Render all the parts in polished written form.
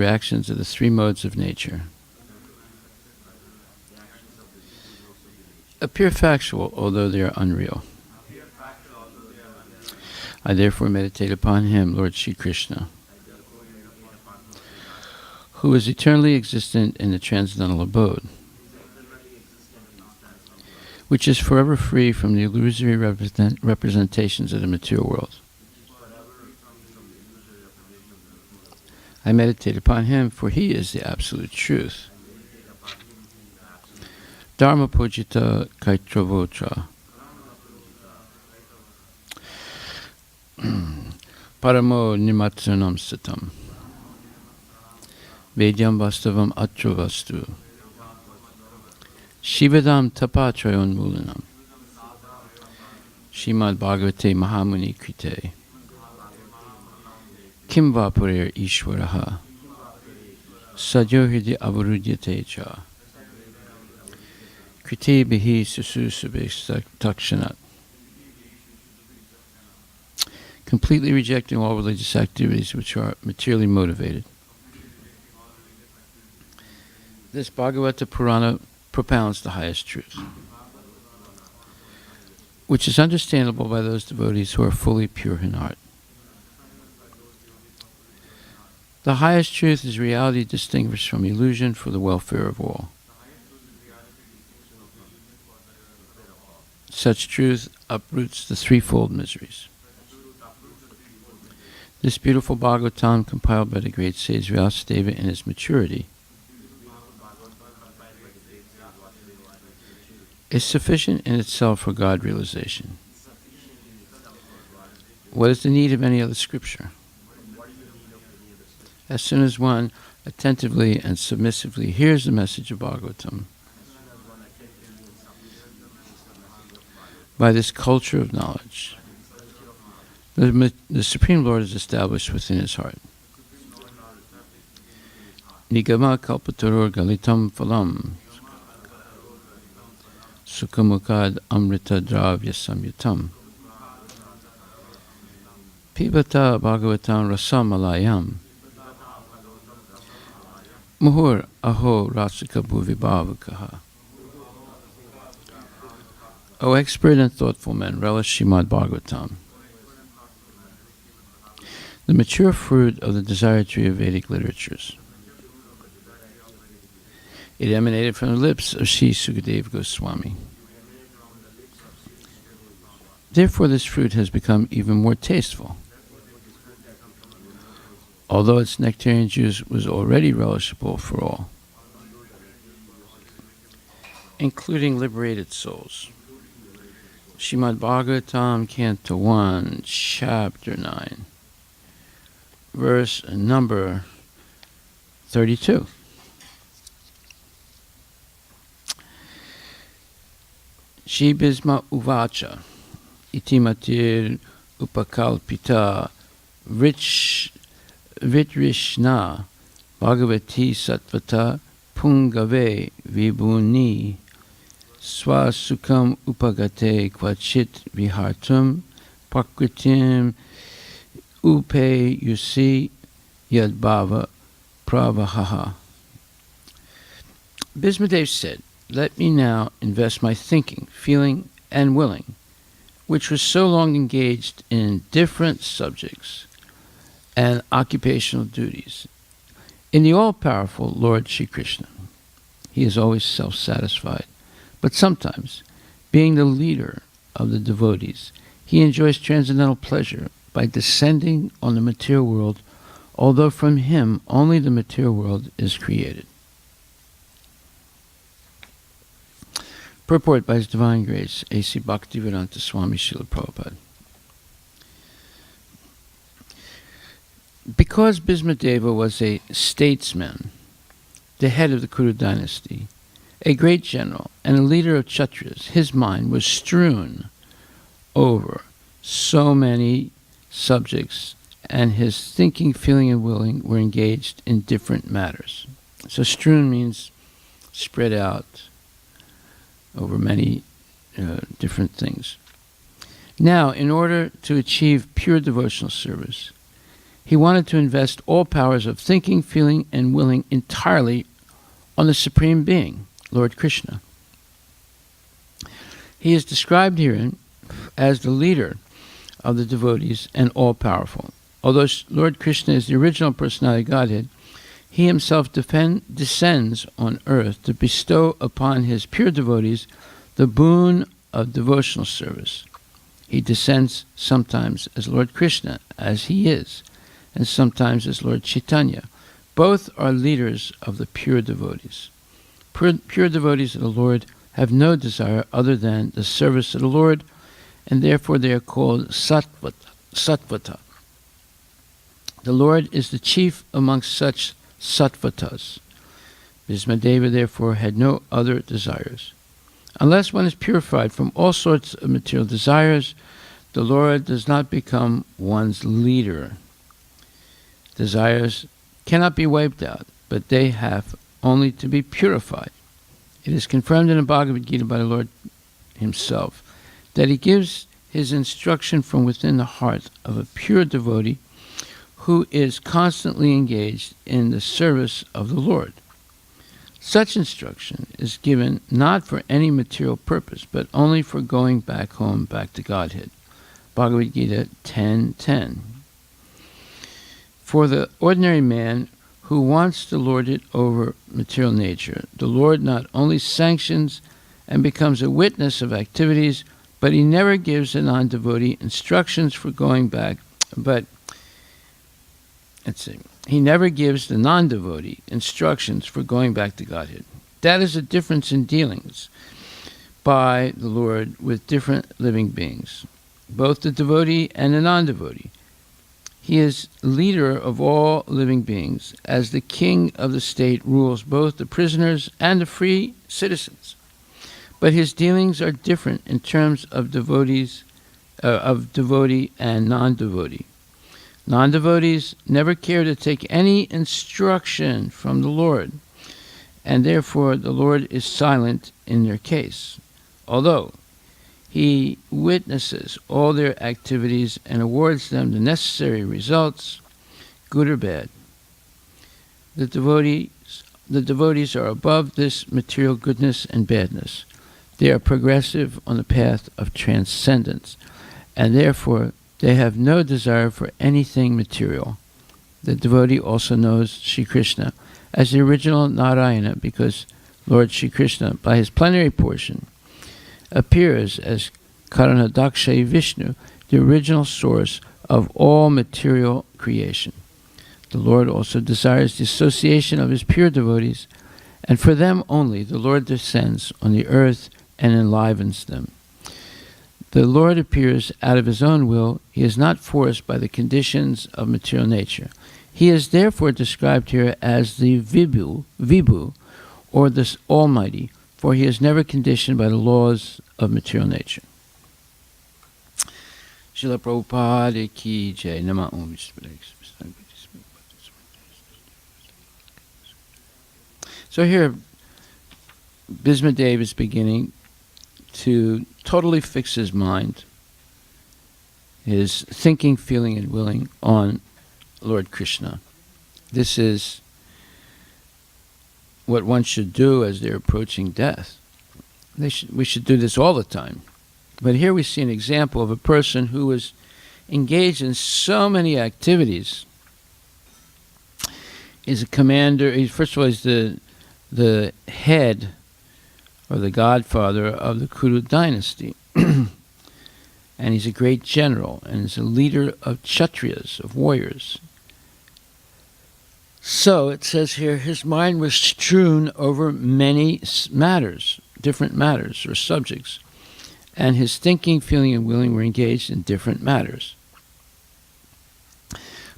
reactions of the three modes of nature appear factual, although they are unreal. I therefore meditate upon him, Lord Shri Krishna, who is eternally existent in the transcendental abode, which is forever free from the illusory representations of the material world. I meditate upon him, for he is the absolute truth. Dharma pujita kaitravotra. Paramo nimatranam satam. Vedyam vastavam atra vastu. Shivadam tapatrayon mulanam. Srimad Bhagavate Mahamuni Krite. Kim vapurer ishvaraha. Sadyohidi avarudyate cha. Kriti bihi sususubhe takshanat. Completely rejecting all religious activities which are materially motivated. This Bhagavata Purana propounds the highest truth, which is understandable by those devotees who are fully pure in heart. The highest truth is reality distinguished from illusion for the welfare of all. Such truth uproots the threefold miseries. This beautiful Bhagavatam, compiled by the great sage Vyasadeva in his maturity, is sufficient in itself for God realization. What is the need of any other scripture? As soon as one attentively and submissively hears the message of Bhagavatam, by this culture of knowledge, the Supreme Lord is established within his heart. Nigama kalpatarur galitam phalam sukhamukad amrita dravya samyutam pibata bhagavatam rasam alayam muhur aho rasika bhuvibhavakaha. O expert and thoughtful men, relish Srimad Bhagavatam, the mature fruit of the desire tree of Vedic literatures. It emanated from the lips of Sri Sukadeva Goswami. Therefore, this fruit has become even more tasteful. Although its nectarian juice was already relishable for all, including liberated souls. Srimad Bhagavatam, Canto 1, Chapter 9, verse number 32. Shri Bhisma Uvacha, Itimatir Upakalpita, Vitrishna, Bhagavati Sattvata, Pungave Vibhuni, Swasukam upagate kvachit vihartum prakritim upe yusi yadbhava pravahaha. Bhismadev said, "Let me now invest my thinking, feeling, and willing, which was so long engaged in different subjects and occupational duties, in the all-powerful Lord Shri Krishna." He is always self-satisfied. But sometimes, being the leader of the devotees, he enjoys transcendental pleasure by descending on the material world, although from him only the material world is created. Purport by His Divine Grace, A.C. Bhaktivedanta Swami Srila Prabhupada. Because Bhismadeva was a statesman, the head of the Kuru dynasty, a great general, and a leader of Kshatriyas, his mind was strewn over so many subjects, and his thinking, feeling, and willing were engaged in different matters. So strewn means spread out over many different things. Now, in order to achieve pure devotional service, He wanted to invest all powers of thinking, feeling, and willing entirely on the Supreme Being, Lord Krishna. He is described herein as the leader of the devotees and all-powerful. Although Lord Krishna is the original personality of Godhead, he himself descends on earth to bestow upon his pure devotees the boon of devotional service. He descends sometimes as Lord Krishna, as he is, and sometimes as Lord Chaitanya. Both are leaders of the pure devotees. Pure devotees of the Lord have no desire other than the service of the Lord, and therefore they are called sattvata. The Lord is the chief amongst such sattvatas. Bhismadeva therefore had no other desires. Unless one is purified from all sorts of material desires, the Lord does not become one's leader. Desires cannot be wiped out, but they have only to be purified. It is confirmed in the Bhagavad Gita by the Lord himself that he gives his instruction from within the heart of a pure devotee who is constantly engaged in the service of the Lord. Such instruction is given not for any material purpose, but only for going back home, back to Godhead. Bhagavad Gita 10:10. For the ordinary man who wants to lord it over material nature, the Lord not only sanctions and becomes a witness of activities, but he never gives a non-devotee instructions for going back, he never gives the non-devotee instructions for going back to Godhead. That is a difference in dealings by the Lord with different living beings, both the devotee and the non-devotee. He is leader of all living beings, as the king of the state rules both the prisoners and the free citizens. But his dealings are different in terms of devotee and non-devotee. Non-devotees never care to take any instruction from the Lord, and therefore the Lord is silent in their case, although he witnesses all their activities and awards them the necessary results, good or bad. The devotees are above this material goodness and badness. They are progressive on the path of transcendence, and therefore they have no desire for anything material. The devotee also knows Sri Krishna as the original Narayana, because Lord Sri Krishna, by his plenary portion, appears as Karanadaksha Vishnu, the original source of all material creation. The Lord also desires the association of his pure devotees, and for them only the Lord descends on the earth and enlivens them. The Lord appears out of his own will. He is not forced by the conditions of material nature. He is therefore described here as the Vibhu, or the Almighty, for he is never conditioned by the laws of material nature. Srila Prabhupada ki jai. Nama Om. So here, Bhismadeva is beginning to totally fix his mind, his thinking, feeling, and willing on Lord Krishna. This is what one should do as they're approaching death. We should do this all the time. But here we see an example of a person who is engaged in so many activities. He's a commander. First of all, he's the head or the godfather of the Kuru dynasty. And he's a great general, and he's a leader of Kshatriyas, of warriors. So it says here, his mind was strewn over many matters, different matters or subjects, and his thinking, feeling, and willing were engaged in different matters.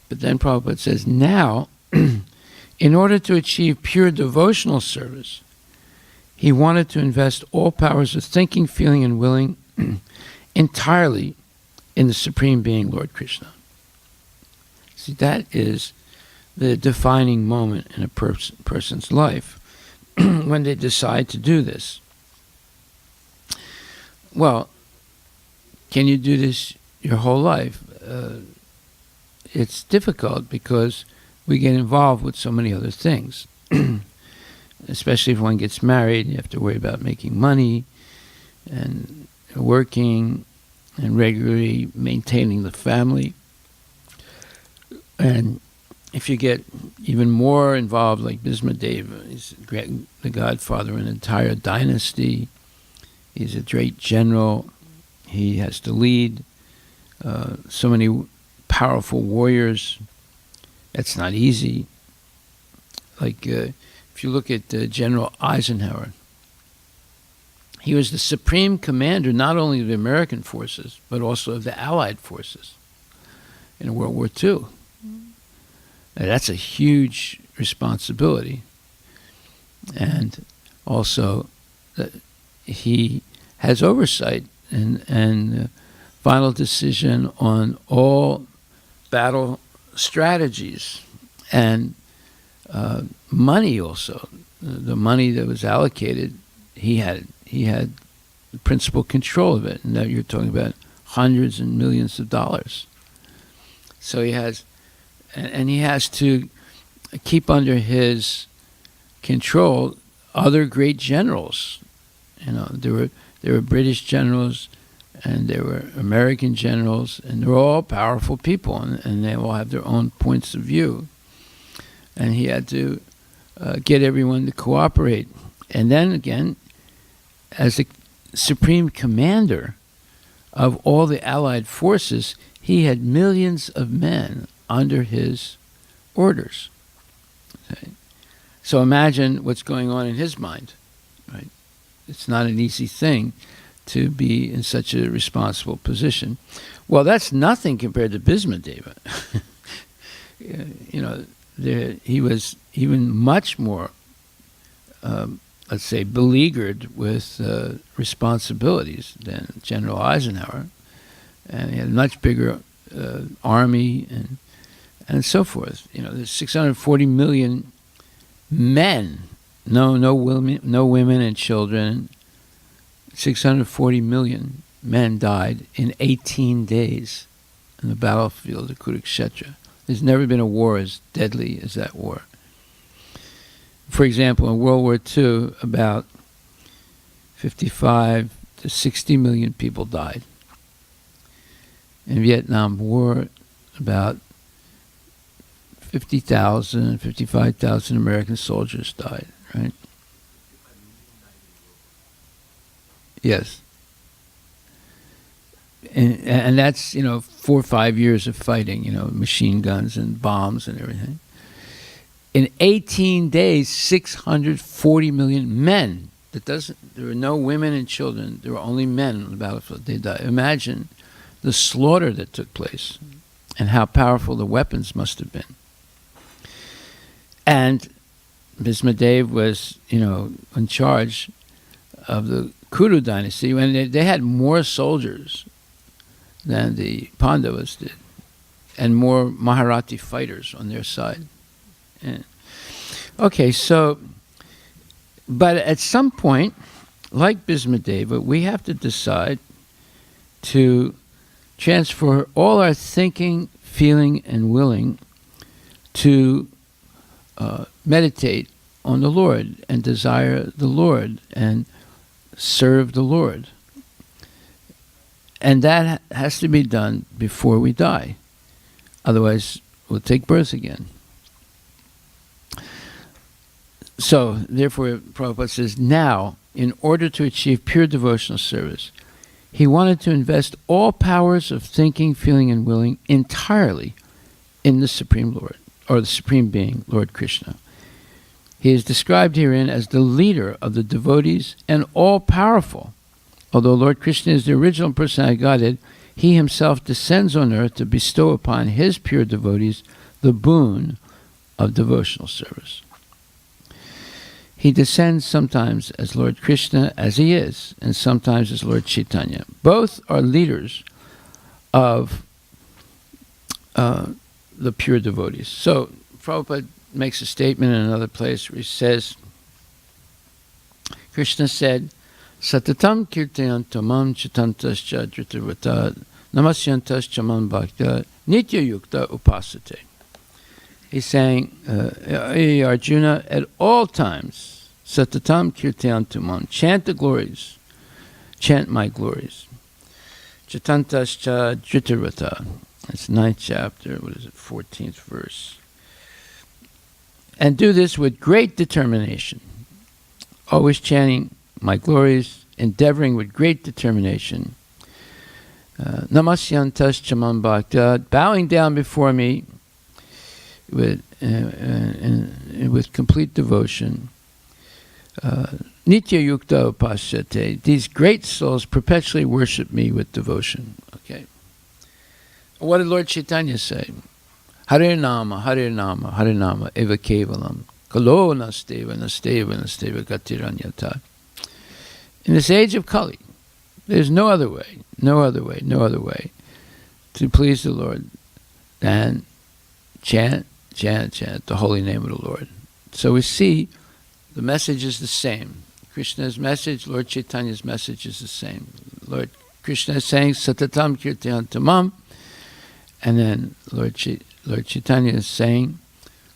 But then Prabhupada says, now, in order to achieve pure devotional service, he wanted to invest all powers of thinking, feeling, and willing entirely in the Supreme Being, Lord Krishna. See, that is the defining moment in a person's life when they decide to do this. Well, can you do this your whole life? it's difficult because we get involved with so many other things. Especially if one gets married, you have to worry about making money and working and regularly maintaining the family. And if you get even more involved, like Bismadeva, he's the godfather of an entire dynasty. He's a great general. He has to lead so many powerful warriors. That's not easy. Like if you look at General Eisenhower, he was the supreme commander not only of the American forces, but also of the Allied forces in World War II. Now, that's a huge responsibility. And also, he has oversight and final decision on all battle strategies and money also. The money that was allocated, he had principal control of it. And now you're talking about hundreds and millions of dollars. So he has, and he has to keep under his control other great generals. You know, there were British generals and there were American generals, and they're all powerful people, and they all have their own points of view. And he had to get everyone to cooperate. And then again, as the supreme commander of all the Allied forces, he had millions of men under his orders. Okay? So imagine what's going on in his mind. Right? It's not an easy thing to be in such a responsible position. Well, that's nothing compared to Bismadeva. You know, he was even much more, let's say, beleaguered with responsibilities than General Eisenhower, and he had a much bigger army and so forth. You know, there's 640 million men, no women and children. 640 million men died in 18 days in the battlefield of Kurukshetra. There's never been a war as deadly as that war. For example, in World War II, about 55 to 60 million people died. In Vietnam War, about 50,000, 55,000 American soldiers died, right? Yes. And that's, 4 or 5 years of fighting, machine guns and bombs and everything. In 18 days, 640 million men. There were no women and children. There were only men on the battlefield. They died. Imagine the slaughter that took place and how powerful the weapons must have been. And Bismadev was, in charge of the Kuru dynasty when they had more soldiers than the Pandavas did and more Maharati fighters on their side. And, okay, so, but at some point, like Bismadeva, we have to decide to transfer all our thinking, feeling, and willing to meditate on the Lord and desire the Lord and serve the Lord. And that has to be done before we die. Otherwise, we'll take birth again. So, therefore, Prabhupada says, now, in order to achieve pure devotional service, he wanted to invest all powers of thinking, feeling, and willing entirely in the Supreme Lord, or the Supreme Being, Lord Krishna. He is described herein as the leader of the devotees and all-powerful. Although Lord Krishna is the original personality of Godhead, he himself descends on earth to bestow upon his pure devotees the boon of devotional service. He descends sometimes as Lord Krishna, as he is, and sometimes as Lord Chaitanya. Both are leaders of the pure devotees. So, Prabhupada makes a statement in another place where he says, Krishna said, Satatam kirtayan tamam chitantascha dhritarvata Namasyantas chaman bhakta nitya yukta upasate. He's saying, hey Arjuna, at all times, satatam kirtantumam, chant the glories, chant my glories. Chatantascha dhritarata. That's 9th chapter, 14th verse. And do this with great determination, always chanting my glories, endeavoring with great determination. Namasyantas chaman bhakta, bowing down before me with complete devotion. Nitya yukta upasyate. These great souls perpetually worship me with devotion. Okay. What did Lord Chaitanya say? Hare Nama, Hare Nama, Hare Nama, eva kevalam. Kalo nasteva, nasteva, nasteva gatiranyata. In this age of Kali, there's no other way to please the Lord than chant the holy name of the Lord. So we see the message is the same. Krishna's message, Lord Chaitanya's message is the same. Lord Krishna is saying, Satatam Kirtantamam, and then Lord Chaitanya is saying,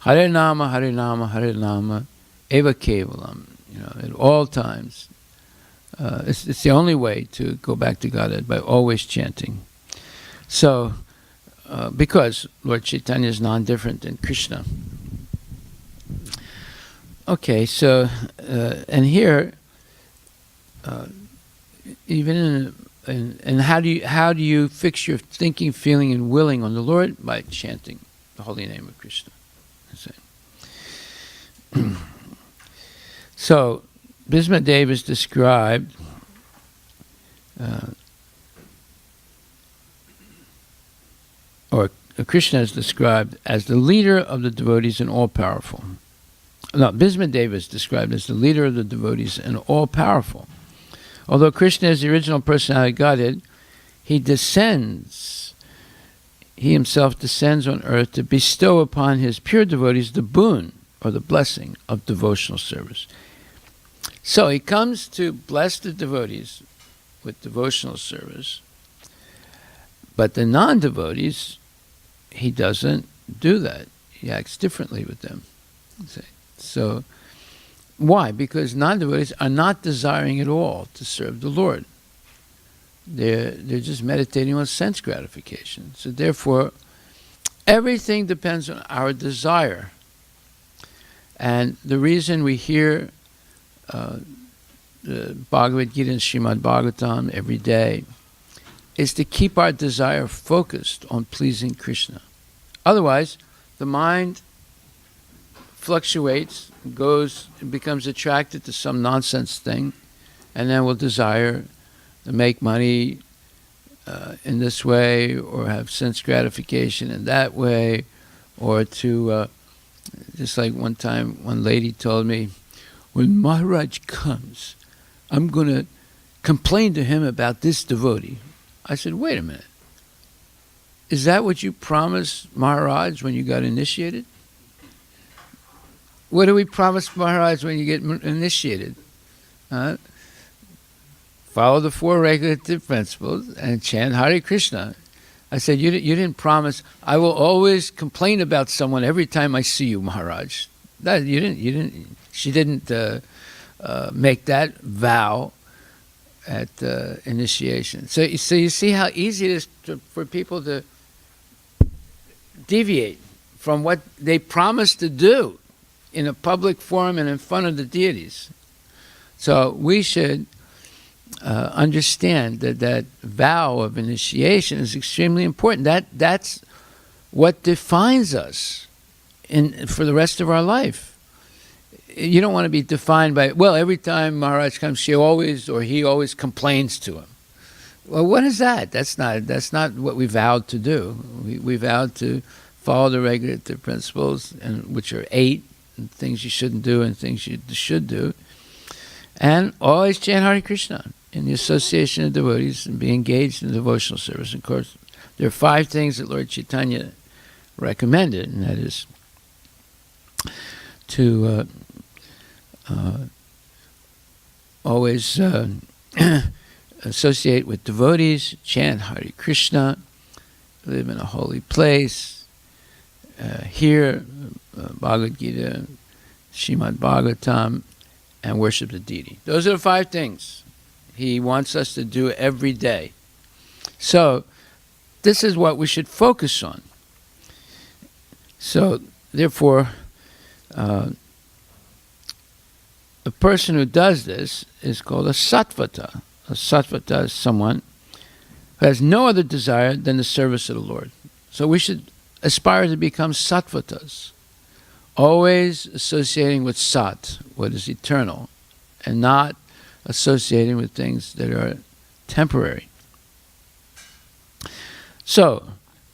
Hare Nama, Hare Nama, Hare Nama, Eva Kevalam. At all times. It's the only way to go back to Godhead, by always chanting. So, because Lord Chaitanya is non-different than Krishna. Okay, so, and here, even in how do you fix your thinking, feeling, and willing on the Lord? By chanting the holy name of Krishna. So, Bhismadeva is described or Krishna is described as the leader of the devotees and all-powerful. No, Bhismadeva is described as the leader of the devotees and all-powerful. Although Krishna is the original personality of Godhead, he himself descends on earth to bestow upon his pure devotees the boon or the blessing of devotional service. So he comes to bless the devotees with devotional service, but the non-devotees, he doesn't do that. He acts differently with them. So, why? Because non-devotees are not desiring at all to serve the Lord. They're just meditating on sense gratification. So therefore, everything depends on our desire. And the reason we hear the Bhagavad Gita and Srimad Bhagvatam every day is to keep our desire focused on pleasing Krishna. Otherwise, the mind fluctuates, becomes attracted to some nonsense thing, and then will desire to make money in this way, or have sense gratification in that way, or to, just like one time, one lady told me, when Maharaj comes, I'm going to complain to him about this devotee. I said, wait a minute. Is that what you promised Maharaj when you got initiated? What do we promise Maharaj when you get initiated? Follow the 4 regulative principles and chant Hare Krishna. I said, you didn't promise, I will always complain about someone every time I see you, Maharaj. She didn't make that vow at initiation. So you see how easy it is for people to deviate from what they promised to do in a public forum and in front of the deities. So we should understand that vow of initiation is extremely important. That's what defines us for the rest of our life. You don't want to be defined by, well, every time Maharaj comes, he always complains to him. Well, what is that? That's not what we vowed to do. We vowed to follow the regulative principles, which are 8, and things you shouldn't do and things you should do, and always chant Hare Krishna in the association of devotees and be engaged in devotional service. Of course, there are 5 things that Lord Chaitanya recommended, and that is to always associate with devotees, chant Hare Krishna, live in a holy place, hear Bhagavad Gita, Srimad Bhagvatam, and worship the deity. Those are the 5 things he wants us to do every day. So this is what we should focus on. So therefore, a person who does this is called a sattvata. A sattvata is someone who has no other desire than the service of the Lord. So we should aspire to become sattvatas, always associating with sat, what is eternal, and not associating with things that are temporary. So,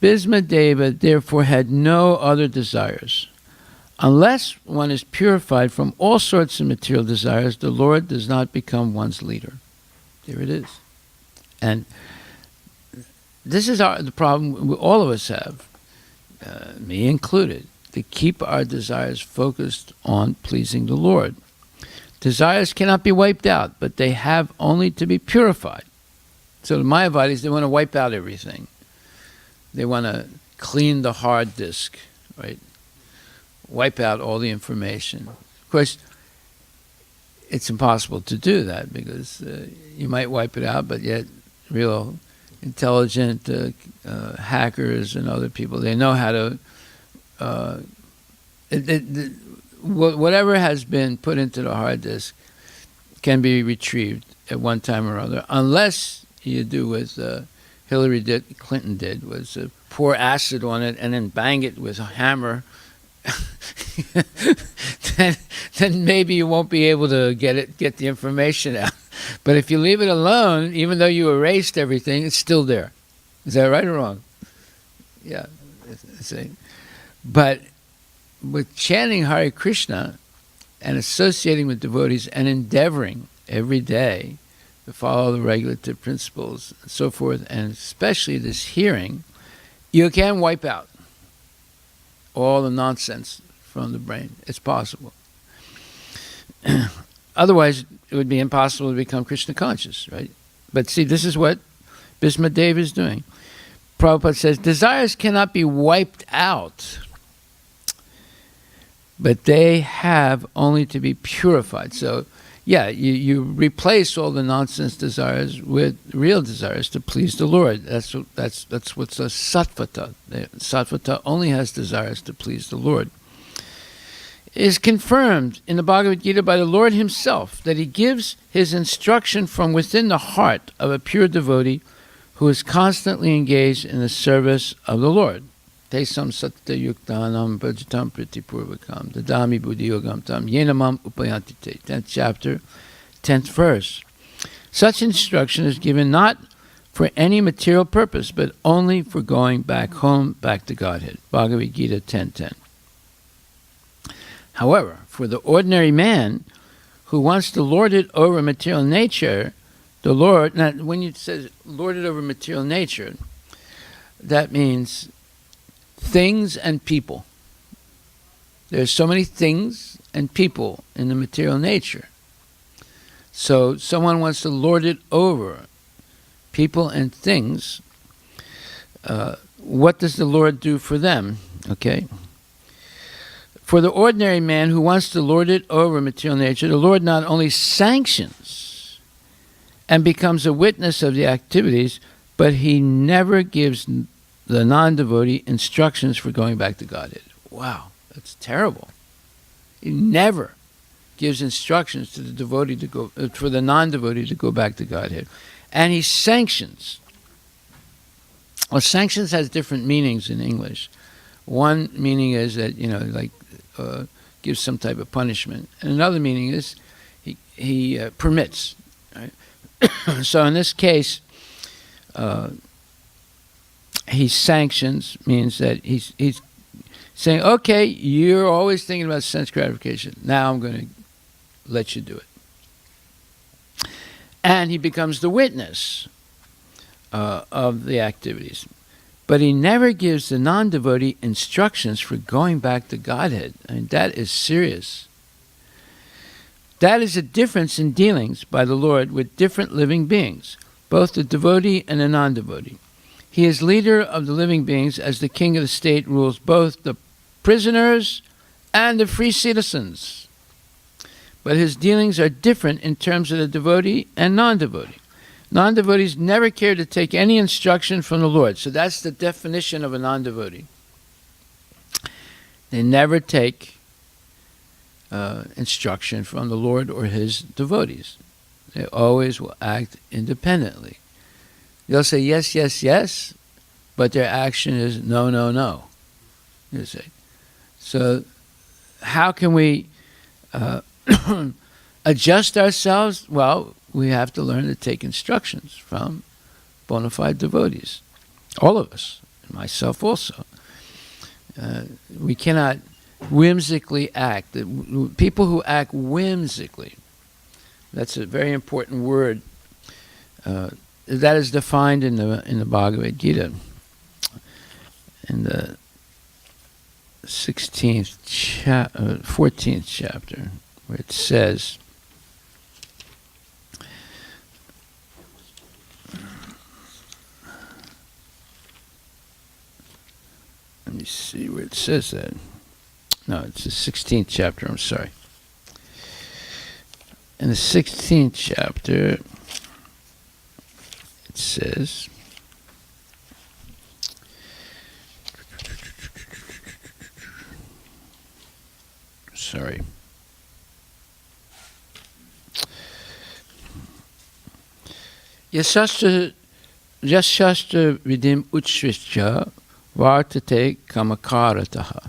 Bhismadeva therefore had no other desires. Unless one is purified from all sorts of material desires, the Lord does not become one's leader. There it is. And this is the problem all of us have, me included, to keep our desires focused on pleasing the Lord. Desires cannot be wiped out, but they have only to be purified. So the Mayavadis, they want to wipe out everything. They want to clean the hard disk, right? Wipe out all the information. Of course, it's impossible to do that because you might wipe it out, but yet real intelligent hackers and other people, they know how to whatever has been put into the hard disk can be retrieved at one time or other, unless you do what Clinton did, was pour acid on it and then bang it with a hammer. then maybe you won't be able to get the information out. But if you leave it alone, even though you erased everything, it's still there. Is that right or wrong? Yeah. But with chanting Hare Krishna and associating with devotees and endeavoring every day to follow the regulative principles and so forth, and especially this hearing, you can wipe out all the nonsense from the brain. It's possible. Otherwise, it would be impossible to become Krishna conscious, right? But see, this is what Bhismadeva is doing. Prabhupada says, desires cannot be wiped out, but they have only to be purified. So, yeah, you replace all the nonsense desires with real desires to please the Lord. That's what's a sattvata. Sattvata only has desires to please the Lord. It is confirmed in the Bhagavad Gita by the Lord himself that he gives his instruction from within the heart of a pure devotee who is constantly engaged in the service of the Lord. Tesam satta yuktanam bhajatam pritipurvakam dadami buddhi yogam tam yenamam upayanti te. 10th chapter, 10th verse. Such instruction is given not for any material purpose, but only for going back home, back to Godhead. Bhagavad Gita 10:10. However, for the ordinary man who wants to lord it over material nature, the Lord, now when it says lord it over material nature, that means things and people. There's so many things and people in the material nature. So someone wants to lord it over people and things. What does the Lord do for them? Okay. For the ordinary man who wants to lord it over material nature, the Lord not only sanctions and becomes a witness of the activities, but he never gives the non-devotee instructions for going back to Godhead. Wow, that's terrible. He never gives instructions to the devotee to go, for the non-devotee to go back to Godhead. And he sanctions. Well, sanctions has different meanings in English. One meaning is that, gives some type of punishment. And another meaning is he permits. Right? So in this case, he sanctions means that he's saying, okay, you're always thinking about sense gratification. Now I'm going to let you do it. And he becomes the witness of the activities. But he never gives the non-devotee instructions for going back to Godhead. I mean, that is serious. That is a difference in dealings by the Lord with different living beings. both the devotee and the non-devotee. He is leader of the living beings, as the king of the state rules both the prisoners and the free citizens. But his dealings are different in terms of the devotee and non-devotee. Non-devotees never care to take any instruction from the Lord. So that's the definition of a non-devotee. They never take instruction from the Lord or his devotees. They always will act independently. They'll say yes, yes, yes, but their action is no, no, no. You see. So how can we adjust ourselves? Well, we have to learn to take instructions from bona fide devotees. All of us, and myself also. We cannot whimsically act. People who act whimsically, that's a very important word. That is defined in the Bhagavad Gita, in the 14th chapter, where it says, let me see where it says that. No, it's the 16th chapter, I'm sorry. In the 16th chapter, it says, sorry. Yashastra vidim utshrischa vartate kamakarataha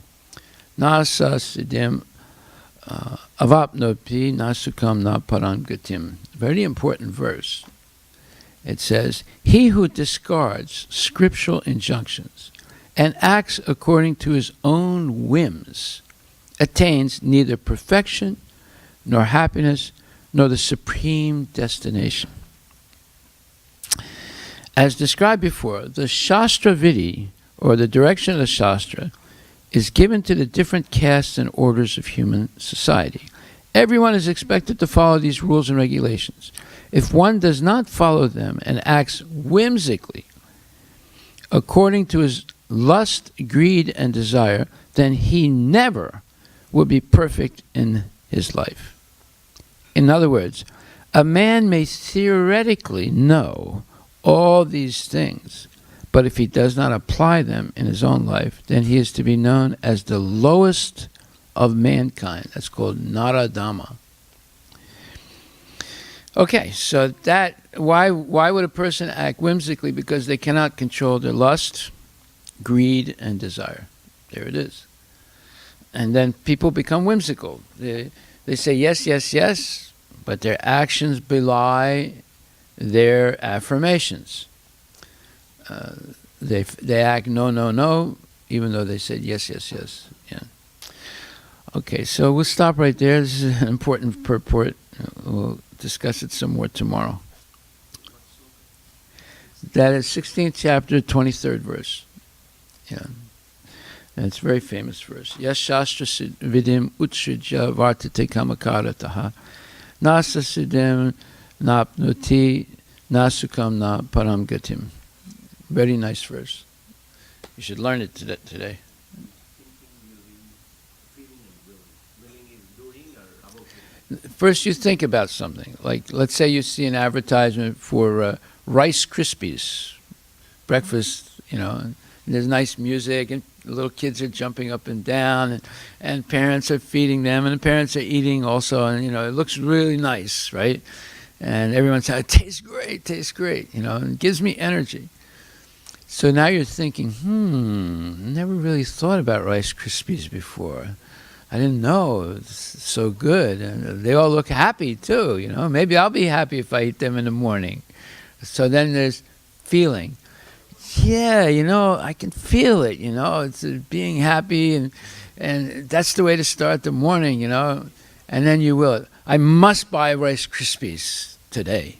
nasa siddhim avapnopi nasukam na parangatim. Very important verse. It says, he who discards scriptural injunctions and acts according to his own whims attains neither perfection nor happiness nor the supreme destination. As described before, the Shastra Vidi, or the direction of the Shastra, is given to the different castes and orders of human society. Everyone is expected to follow these rules and regulations. If one does not follow them and acts whimsically, according to his lust, greed, and desire, then he never will be perfect in his life. In other words, a man may theoretically know all these things, but if he does not apply them in his own life, then he is to be known as the lowest of mankind. That's called Naradama. Okay, so that why would a person act whimsically? Because they cannot control their lust, greed, and desire. There it is. And then people become whimsical. They say yes, yes, yes, but their actions belie their affirmations. They act no, no, no, even though they said yes, yes, yes. Yeah. Okay, so we'll stop right there. This is an important purport. We'll discuss it some more tomorrow. That is 16th chapter, 23rd verse. Yeah. And it's a very famous verse. Yes, Shastra vidim utshrija vartate kamakarataha nasa siddhim napnuti nasukam na param gatim. Very nice verse. You should learn it today. First, you think about something. Like, let's say you see an advertisement for Rice Krispies breakfast, and there's nice music, and little kids are jumping up and down, and parents are feeding them, and the parents are eating also, and, it looks really nice, right? And everyone's saying, it tastes great, and it gives me energy. So now you're thinking, never really thought about Rice Krispies before. I didn't know it's so good. And they all look happy too, Maybe I'll be happy if I eat them in the morning. So then there's feeling. Yeah, I can feel it, It's being happy, and that's the way to start the morning, And then you will. I must buy Rice Krispies today.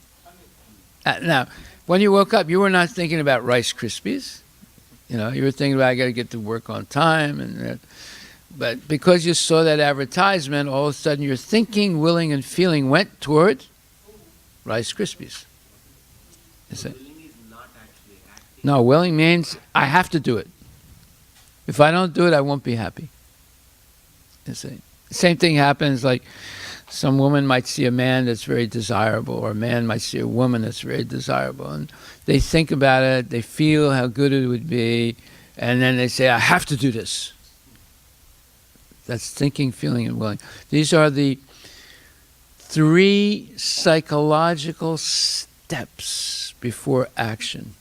Now, when you woke up, you were not thinking about Rice Krispies. You were thinking about, I got to get to work on time. But because you saw that advertisement, all of a sudden your thinking, willing, and feeling went toward Rice Krispies. You see? Willing is not actually acting. No, willing means I have to do it. If I don't do it, I won't be happy. You see? Same thing happens, like some woman might see a man that's very desirable, or a man might see a woman that's very desirable, and they think about it, they feel how good it would be, and then they say, I have to do this. That's thinking, feeling, and willing. These are the 3 psychological steps before action.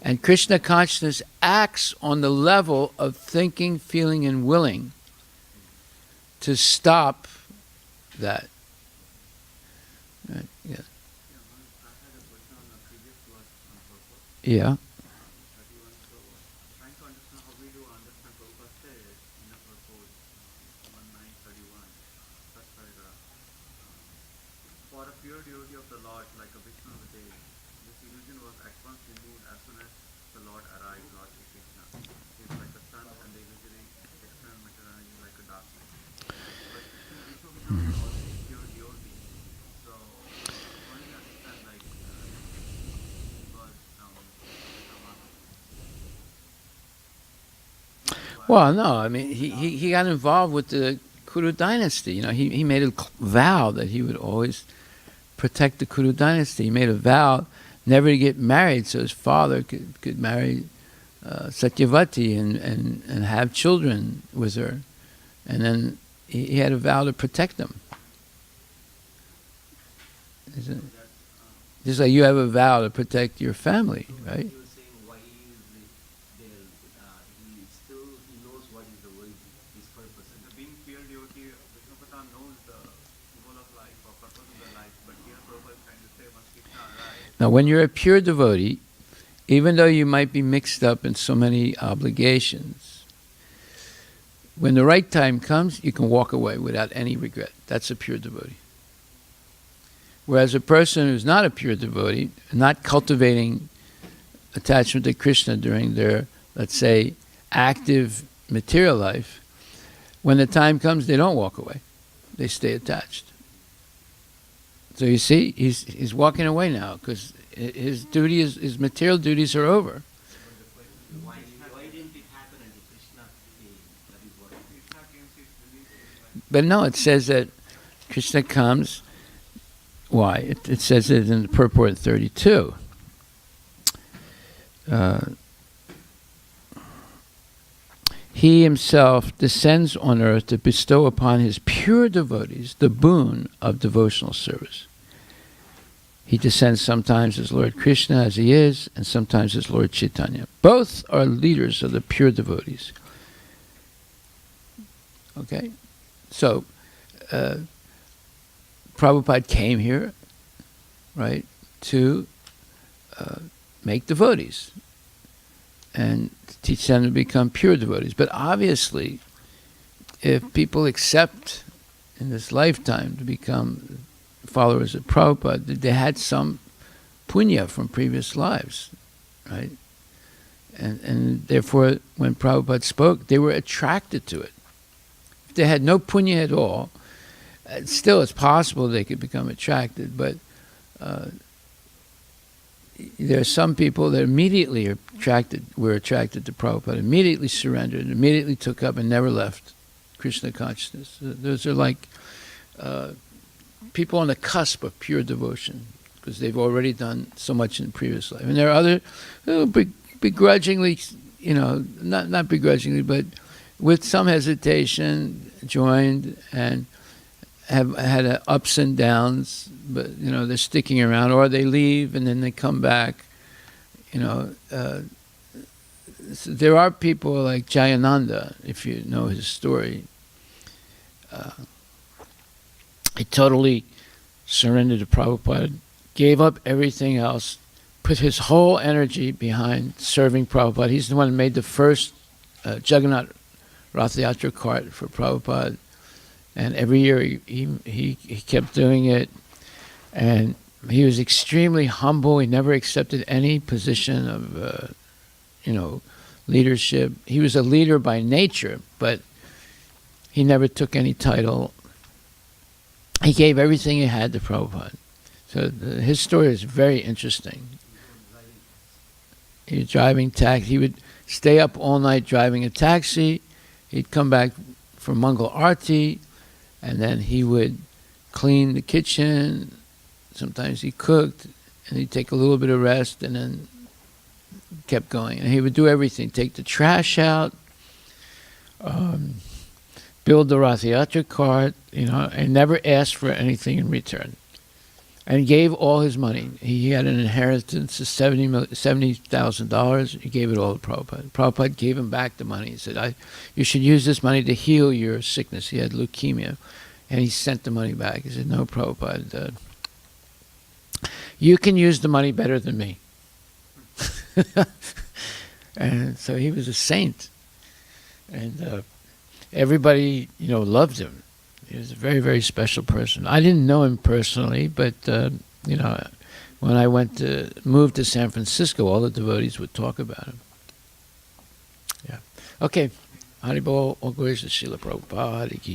And Krishna consciousness acts on the level of thinking, feeling, and willing to stop that. Right, yeah. I had a question on the previous verse on purpose. Yeah. 31. So, trying to understand how we do understand Prabhupada says in the purpose 1931, first paragraph. For a pure devotee of the Lord, like a Vishnu of the day, this illusion was at once removed as soon as the Lord arrived, Lord Sri Krishna. He is like a sun, and the illusory external material is like a darkness. But Krishna Vishnu is also pure devotee. So, only understand like was Well, no, I mean, he got involved with the Kuru dynasty. You know, he made a vow that he would always protect the Kuru dynasty. He made a vow never to get married so his father could marry Satyavati and have children with her. And then he had a vow to protect them. Just like you have a vow to protect your family, right? You were saying why he is there. He knows what is the world, his purpose. And being pure devotee, Vishnu Patan knows the goal of life or purpose of the life. But here Prabhupada is trying to say, must Krishna arrive. Now, when you're a pure devotee, even though you might be mixed up in so many obligations, when the right time comes, you can walk away without any regret. That's a pure devotee. Whereas a person who's not a pure devotee, not cultivating attachment to Krishna during their, let's say, active material life, when the time comes, they don't walk away. They stay attached. So you see, he's walking away now because his duty his material duties are over. Why didn't it happen until Krishna came? That is what Krishna came. But no, it says that Krishna comes. Why? It says it in the purport 32. He himself descends on earth to bestow upon his pure devotees the boon of devotional service. He descends sometimes as Lord Krishna as he is, and sometimes as Lord Chaitanya. Both are leaders of the pure devotees. Okay? So, Prabhupada came here, right, to make devotees and teach them to become pure devotees. But obviously, if people accept in this lifetime to become followers of Prabhupada, they had some punya from previous lives, right? And therefore, when Prabhupada spoke, they were attracted to it. If they had no punya at all, still it's possible they could become attracted, but there are some people that immediately were attracted to Prabhupada, immediately surrendered, immediately took up and never left Krishna consciousness. Those are like people on the cusp of pure devotion because they've already done so much in previous life. And there are other who begrudgingly, not begrudgingly, but with some hesitation, joined and have had ups and downs, but they're sticking around, or they leave and then they come back. So there are people like Jayananda, if you know his story. He totally surrendered to Prabhupada, gave up everything else, put his whole energy behind serving Prabhupada. He's the one who made the first Jagannath Rath Yatra cart for Prabhupada. And every year he kept doing it. And he was extremely humble. He never accepted any position of, leadership. He was a leader by nature, but he never took any title. He gave everything he had to Prabhupada. So So his story is very interesting. He was driving taxi. He would stay up all night driving a taxi. He'd come back from Mangal Arati, and then he would clean the kitchen. Sometimes he cooked, and he'd take a little bit of rest, and then kept going. And he would do everything: take the trash out, build the Rath Yatra cart, and never asked for anything in return. And gave all his money. He had an inheritance of $70,000. He gave it all to Prabhupada. Prabhupada gave him back the money. He said, you should use this money to heal your sickness. He had leukemia. And he sent the money back. He said, no, Prabhupada, you can use the money better than me. And so he was a saint. And everybody, loved him. He was a very, very special person. I didn't know him personally, but, when I moved to San Francisco, all the devotees would talk about him. Yeah. Okay. Haribol, all glories to Srila Prabhupada ki jai.